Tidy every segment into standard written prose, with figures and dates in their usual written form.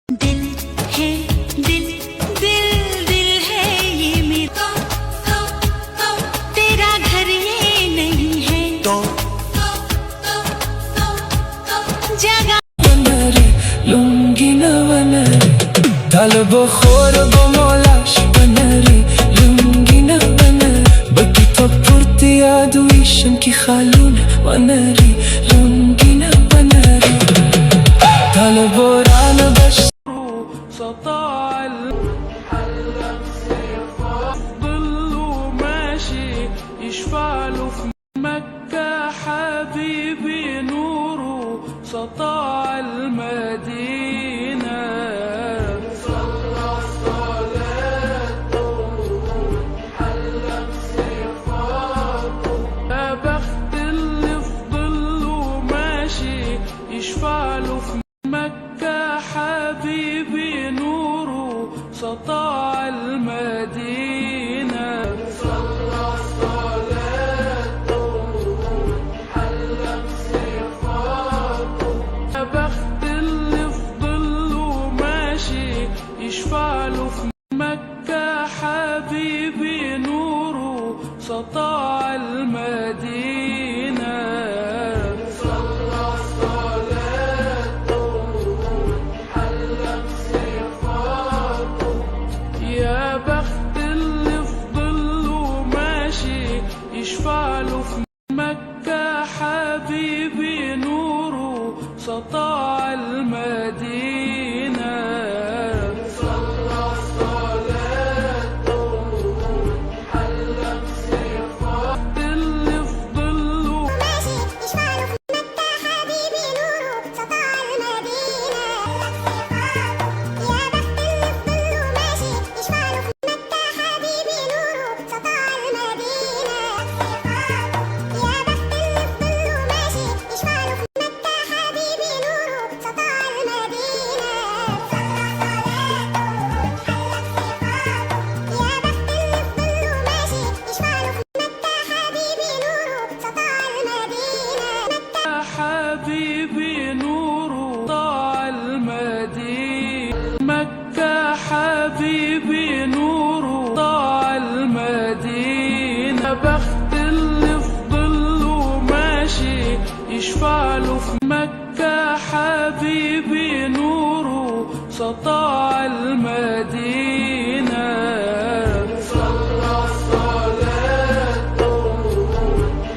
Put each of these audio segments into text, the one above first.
दिल है दिल दिल दिल है ये मेरा तेरा घर ये नहीं है तो जगह लुंगी नवनरी طالبه خوربه مولاش بنري لونجي نبنري بدي تبورتي عدويشم كي خالون ونري لونجي نبنري طالبه رانا بش سطاع الحلق سيفا ضله ماشي يشفعله في مكة حبيبي نوره سطاع المدينة صلى صلاته حلق صفاته يا بخت اللي في ضله ماشي يشفعله في مكة حبيبي نوره سطاع المدينة صلى صلاته حلق صفاته يا بخت اللي في ضله ماشي يشفعله في مكة حبيبي نوره سطاع المدينة صلى صلاته حلق صفاته يا بخت اللي في ضله ماشي يشفعله في مكة حبيبي نوره سطاع المدينة صلى صلاته حلق صفاته اللي في ضله ماشي يشفعله في مكة حبيبي نوره سطاع المدينة يا بخت اللي في ضله ماشي يشفعله في مكة حبيبي نوره سطاع المدينة يا بخت اللي في ضله ماشي يشفعله في مكة حبيبي نوره سطاع المدينة حبيبي نوره سطاع المدينة مكة حبيبي نوره سطاع المدينة يا بخت اللي في ضله ماشي يشفعله في مكة حبيبي نوره سطاع المدينة صلى صلاته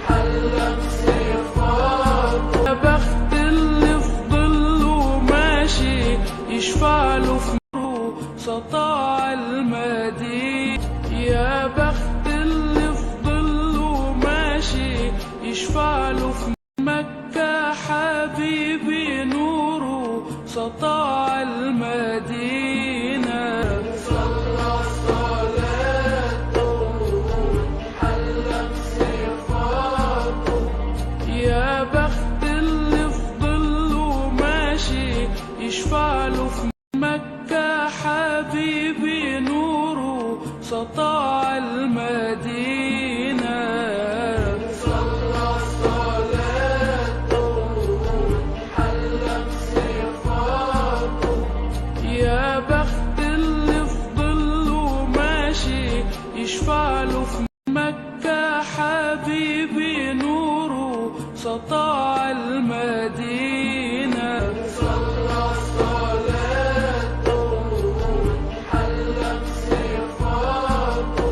حلق صفاته يا بخت اللي في ضله ماشي يشفعله في نوره سطاع المدينة يا بخت اللي في ضله ماشي يشفعله في مكة حبيبي نوره سطاع المدينة صلى صلاته حلق صفاته يا بخت اللي في ضله ماشي يشفعله في مكة حبيبي نوره سطاع المدينة صلى صلاته حلق صفاته يا بخت اللي في ضله ماشي يشفعله في مكة حبيبي نوره سطاع المدينة صلى صلاته حلق صفاته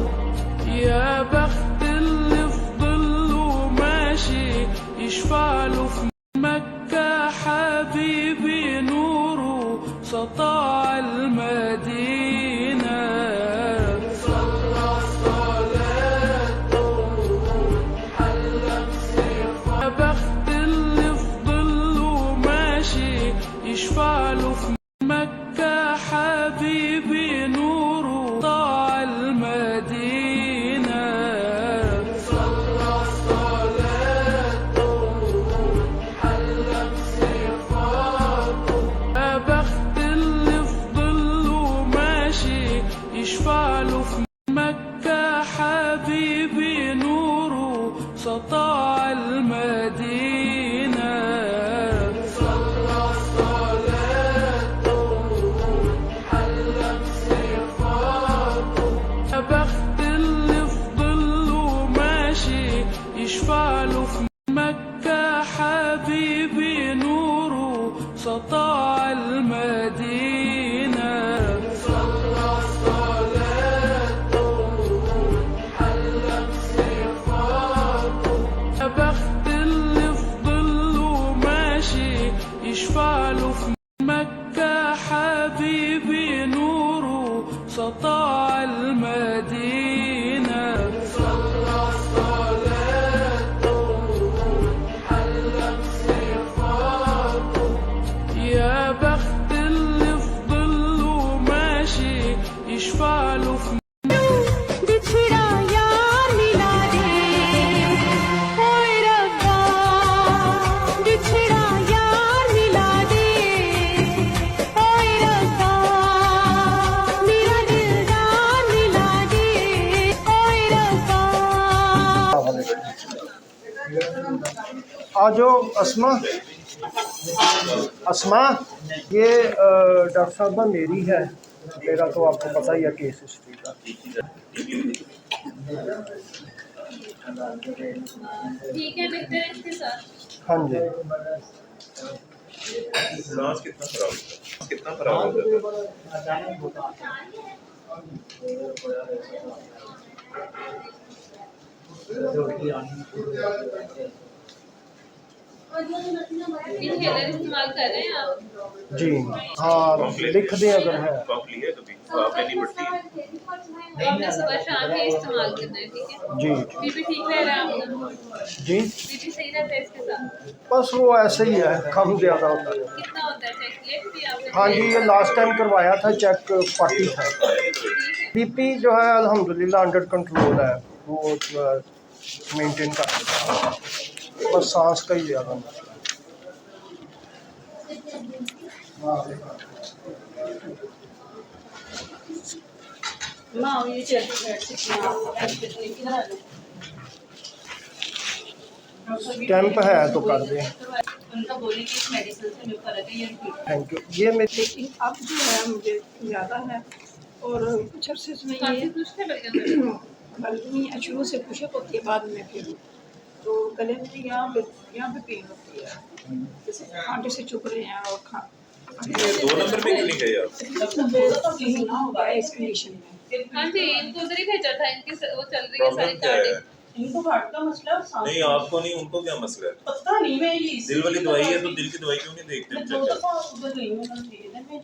يا بخت اللي في ضله ماشي يشفعله في مكة حبيبي نوره سطاع المدينة صلى صلاته حلق صفاته يا بخت اللي في ضله ماشي يشفعله في مكة حبيبي نوره سطاع المدينة صلى صلاته حلق صفاته يا بخت اللي يشفعله في مكة حبيبي نوره سطاع المدينة. صلى صلاته حلت صفاته، يا بخت اللي في ظله ماشي يشفعله في مكة حبيبي نوره سطاع المدينة. صلى صلاته حلت صفاته، يا بخت اللي في ظله ماشي يشفعله في बिछड़ा यार मिला दे ओए रब्बा बिछड़ा यार मिला दे ओए रब्बा मेरा दिलदार मिला दे ओए रब्बा। आज अस्मा अस्मा ये डॉक्टर साहबा मेरी है, मेरा तो आपको पता ही है केस हिस्ट्री का। ठीक है, देखते हैं इसके साथ। हाँ जी सांस कितना खराब होता है? इनहेलर इस्तेमाल कर रहे हैं आप? जी हाँ, लिख दें अगर है। कॉफ ली है कभी तो आपने नहीं पड़ती है। आपने सुबह शाम ही इस्तेमाल करना है, ठीक है? जी बीपी ठीक रह रहा है आपका? जी बीपी सही रहता है इसके साथ? बस वो ऐसे ही है, कम ज़्यादा होता है। कितना होता है चेक किया भी आपने? हाँ जी, ये लास्ट टाइम करवाया था चेक 40 था। बीपी जो है अल्हम्दुलिल्लाह अंडर कंट्रोल है, वो मेंटेन कर सकता है, बस सांस का ही ज़्यादा मसला है। कैंप है तो कर दें। उनका बोली कि इस मेडिसिन से मुझे फर्क है, ये ठीक है। Thank you. ये मेरी लेकिन अब जो है मुझे ज़्यादा है और कुछ अरसे से मैं काफी ये खुश थे बल्कि बल्कि शुरू से पुशअप होती है, बाद में फिर तो गले में यहाँ पे पेन होती है, जैसे कांटे से चुभ रहे हैं और ये 2 नंबर में क्यों नहीं गए आप? महीना हो गया इस कंडीशन में। हाँ जी, इनको उधर ही भेजा था, इनकी वो चल रही है सारी प्रॉब्लम क्या है? कार्डिंग। इनको हार्ट का मसला और सांस नहीं आपको नहीं, उनको क्या मसला है? पता नहीं, मैं ये दिल वाली दवाई है तो दिल की दवाई क्यों नहीं देखते? मैं 2 दफा उधर गई हूँ, उन्होंने दिए थे, मैं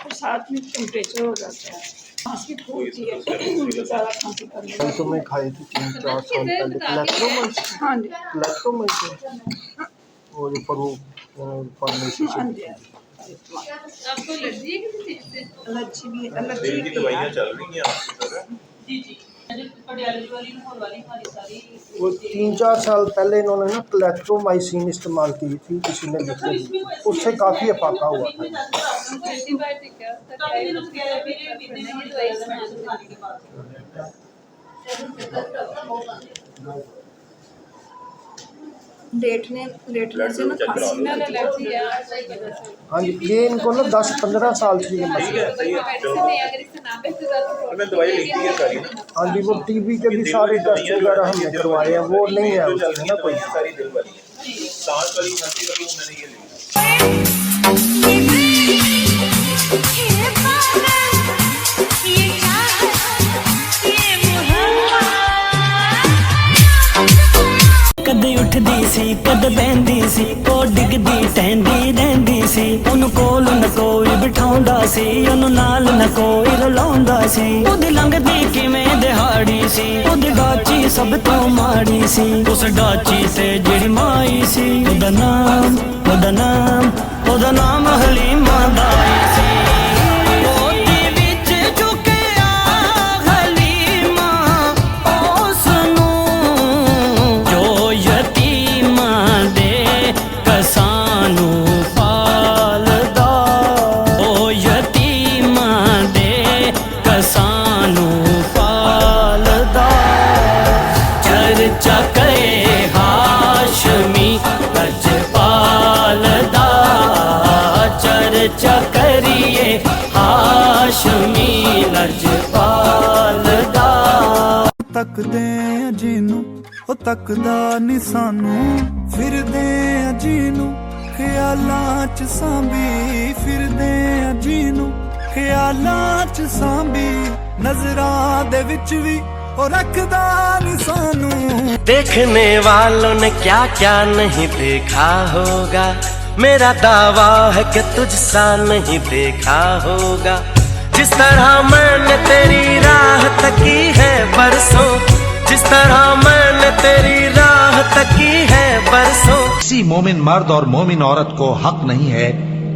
और साथ में टेम्परेचर हो जाता है, खांसी होती है, ज़्यादा खांसी करने कल तो मैं खाई थी 3-4 साल पहले कोलेस्ट्रोल हाँ जी कोलेस्ट्रोल और ऊपर वो फार्मेसी हाँ से जी आपको एलर्जी है किसी चीज से? एलर्जी भी दिल की दवाइयाँ एलर्जी चल रही हैं आपकी तरह? जी जी कार्डियोलॉजी वाली लाहौर वाली हमारी सारी वो 3-4 साल पहले इन्होंने ना क्लेट्रोमाइसिन इस्तेमाल की थी, किसी ने लिखी थी, उससे काफ़ी अफाका हुआ था। एंटीबायोटिक है उसका क्या है? उसकी दवाई इस्तेमाल करें। लेटने से ना खांसी में एलर्जी है आपकी वजह से। हाँ जी, ये इनको ना 10-15 साल से ये मसला ठीक है सही है। मेडिसिन है, अगर इससे ना बेहतर तो मैं दवाई लिखी है सारी ना। हाँ जी, वो टीबी के भी सारे टेस्ट वगैरह हमने करवाए हैं, वो नहीं है उसमें ना कोई। सारी दिल वाली है, सांस वाली खांसी वाली मैंने ये ली। ये पागल ये चाहत ये मोहब्बत कदे उठदी सी कद बहंदी सी ओ डिगदी टहंदी रहंदी सी ओनु कोल न कोई बिठाउंदा सी ओनु नाल न कोई रलाउंदा सी ओदी लंघदी किवें दिहाड़ी सी ओदी गाची सब तो माड़ी सी उस गाची ते जेड़ी माई सी ओदा नाम हलीमा दाई सी ओदी विच झुकिया हलीमा ओसनू जो यतीमां दे कसानू पालदा ओ यतीमां दे कसानू पालदा चर्चा करे हाशमी लजपालदा चर्चा करिए हाशमी लजपालदा तकदे जिन्नू ਉਹ ਤੱਕਦਾ ਨੀ ਸਾਨੂੰ ਫਿਰਦੇ ਆ ਜੀਨੂੰ ਖਿਆਲਾਂ ਚ ਸਾਂਭੀ ਫਿਰਦੇ ਆ ਜੀਨੂੰ ਖਿਆਲਾਂ ਚ ਸਾਂਭੀ ਨਜ਼ਰਾਂ ਦੇ ਵਿੱਚ ਵੀ ਉਹ ਰੱਖਦਾ ਨੀ ਸਾਨੂੰ देखने वालों ने क्या क्या नहीं देखा होगा मेरा दावा है कि तुझसा नहीं देखा होगा जिस तरह मैंने तेरी राह तकी है बरसों जिस तरह मैंने तेरी राह तकी है बरसों किसी मोमिन मर्द और मोमिन औरत को हक नहीं है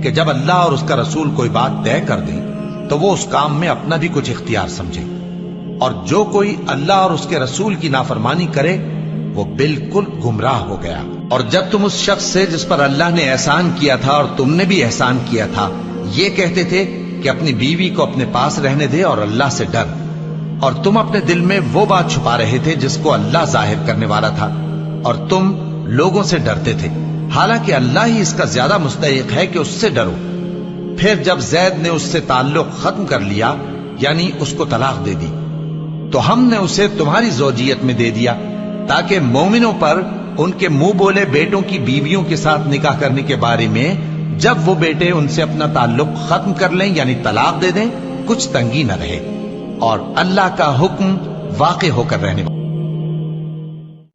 कि जब अल्लाह और उसका रसूल कोई बात तय कर दे तो वो उस काम में अपना भी कुछ इख्तियार समझे और जो कोई अल्लाह और उसके रसूल की नाफरमानी करे वो बिल्कुल गुमराह हो गया। और जब तुम उस शख्स से जिस पर अल्लाह ने एहसान किया था और तुमने भी एहसान किया था ये कहते थे कि अपनी बीवी को अपने पास रहने दे और अल्लाह से डर और तुम अपने दिल में वो बात छुपा रहे थे जिसको अल्लाह जाहिर करने वाला था और तुम लोगों से डरते थे हालांकि अल्लाह ही इसका ज्यादा मुस्तहिक है कि उससे डरो। फिर जब जैद ने उससे ताल्लुक खत्म कर लिया यानी उसको तलाक दे दी तो हमने उसे तुम्हारी ज़ौजियत में दे दिया ताकि मोमिनों पर उनके मुंह बोले बेटों की बीवियों के साथ निकाह करने के बारे में जब वो बेटे उनसे अपना ताल्लुक खत्म कर लें यानी तलाक दे दें कुछ तंगी न रहे और अल्लाह का हुक्म वाक़ई होकर रहने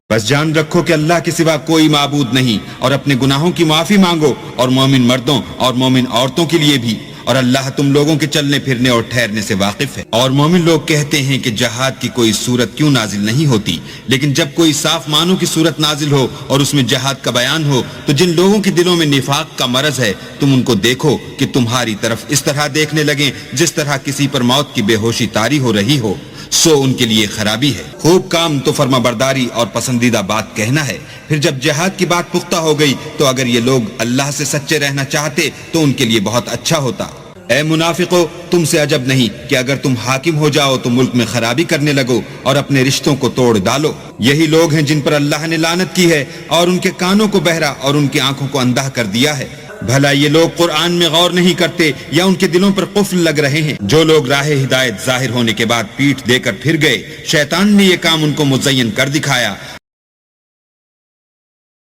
बस जान रखो कि अल्लाह के सिवा कोई माबूद नहीं और अपने गुनाहों की माफी मांगो और मोमिन मर्दों और मोमिन औरतों के लिए भी और अल्लाह तुम लोगों के चलने फिरने और ठहरने से वाकिफ है। और मोमिन लोग कहते हैं कि जहाद की कोई सूरत क्यों नाजिल नहीं होती लेकिन जब कोई साफ मानों की सूरत नाजिल हो और उसमें जहाद का बयान हो तो जिन लोगों के दिलों में निफाक का मरज है तुम उनको देखो कि तुम्हारी तरफ इस तरह देखने लगे जिस तरह किसी पर मौत की बेहोशी तारी हो रही हो सो उनके लिए खराबी है। खूब काम तो फर्माबरदारी और पसंदीदा बात कहना है। फिर जब जहाद की बात पुख्ता हो गई तो अगर ये लोग अल्लाह से सच्चे रहना चाहते तो उनके लिए बहुत अच्छा होता। ऐ मुनाफिको तुमसे अजब नहीं कि अगर तुम हाकिम हो जाओ तो मुल्क में खराबी करने लगो और अपने रिश्तों को तोड़ डालो। यही लोग हैं जिन पर अल्लाह ने लानत की है और उनके कानों को बहरा और उनकी आंखों को अंधा कर दिया है। भला ये लोग कुरान में गौर नहीं करते या उनके दिलों पर कुफ्र लग रहे हैं। जो लोग राह हिदायत जाहिर होने के बाद पीठ देकर फिर गए शैतान ने ये काम उनको मुज़य्यन कर दिखाया